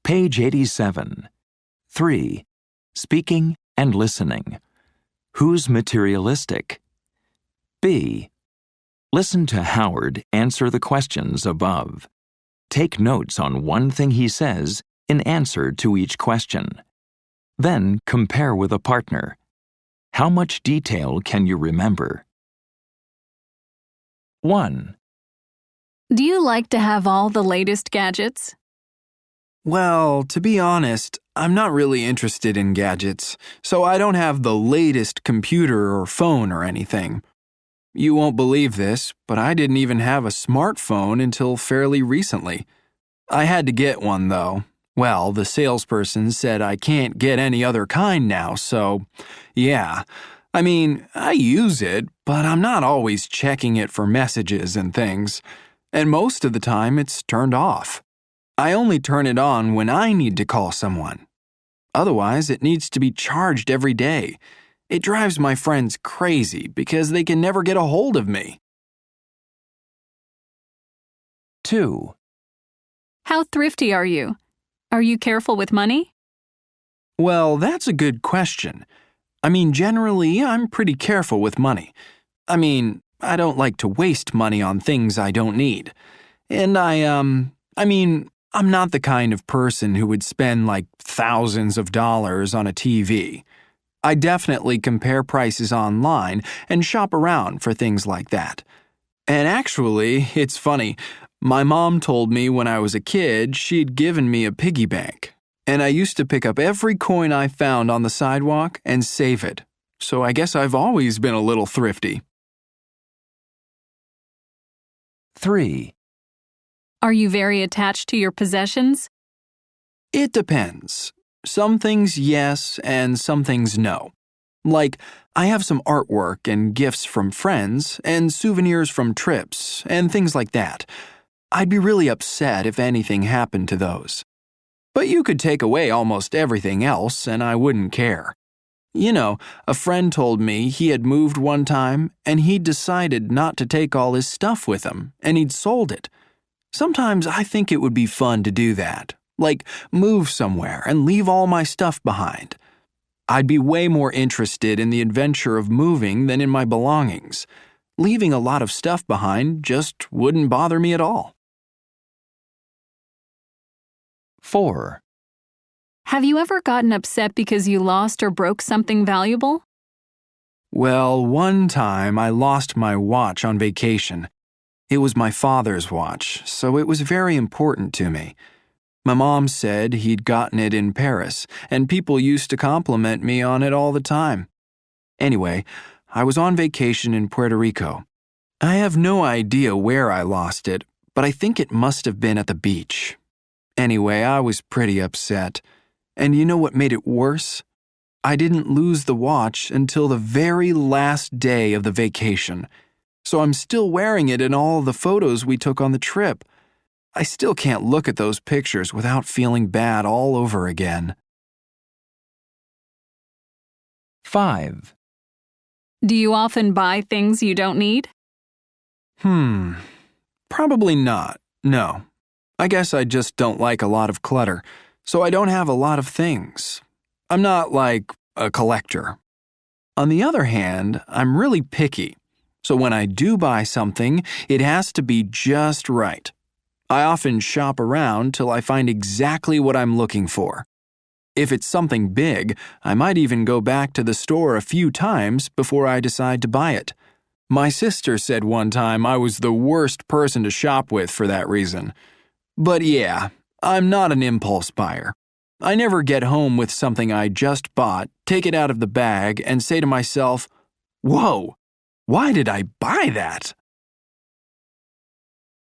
Page 87. 3. Speaking and listening. Who's materialistic? B. Listen to Howard answer the questions above. Take notes on one thing he says in answer to each question. Then compare with a partner. How much detail can you remember? 1. Do you like to have all the latest gadgets? Well, to be honest, I'm not really interested in gadgets, so I don't have the latest computer or phone or anything. You won't believe this, but I didn't even have a smartphone until fairly recently. I had to get one, though. Well, the salesperson said I can't get any other kind now, so yeah. I mean, I use it, but I'm not always checking it for messages and things. And most of the time, it's turned off. I only turn it on when I need to call someone. Otherwise, it needs to be charged every day. It drives my friends crazy because they can never get a hold of me. 2. How thrifty are you? Are you careful with money? Well, that's a good question. I mean, generally, I'm pretty careful with money. I mean, I don't like to waste money on things I don't need. And I'm not the kind of person who would spend like thousands of dollars on a TV. I definitely compare prices online and shop around for things like that. And actually, it's funny. My mom told me when I was a kid she'd given me a piggy bank. And I used to pick up every coin I found on the sidewalk and save it. So I guess I've always been a little thrifty. 3. Are you very attached to your possessions? It depends. Some things yes and some things no. Like, I have some artwork and gifts from friends and souvenirs from trips and things like that. I'd be really upset if anything happened to those. But you could take away almost everything else and I wouldn't care. You know, a friend told me he had moved one time and he'd decided not to take all his stuff with him and he'd sold it. Sometimes I think it would be fun to do that, like move somewhere and leave all my stuff behind. I'd be way more interested in the adventure of moving than in my belongings. Leaving a lot of stuff behind just wouldn't bother me at all. 4. Have you ever gotten upset because you lost or broke something valuable? Well, one time I lost my watch on vacation. It was my father's watch, so it was very important to me. My mom said he'd gotten it in Paris, and people used to compliment me on it all the time. Anyway, I was on vacation in Puerto Rico. I have no idea where I lost it, but I think it must have been at the beach. Anyway, I was pretty upset. And you know what made it worse? I didn't lose the watch until the very last day of the vacation. So I'm still wearing it in all the photos we took on the trip. I still can't look at those pictures without feeling bad all over again. 5. Do you often buy things you don't need? Probably not, no. I guess I just don't like a lot of clutter, so I don't have a lot of things. I'm not like a collector. On the other hand, I'm really picky, so when I do buy something, it has to be just right. I often shop around till I find exactly what I'm looking for. If it's something big, I might even go back to the store a few times before I decide to buy it. My sister said one time I was the worst person to shop with for that reason. But yeah, I'm not an impulse buyer. I never get home with something I just bought, take it out of the bag, and say to myself, "Whoa, why did I buy that?"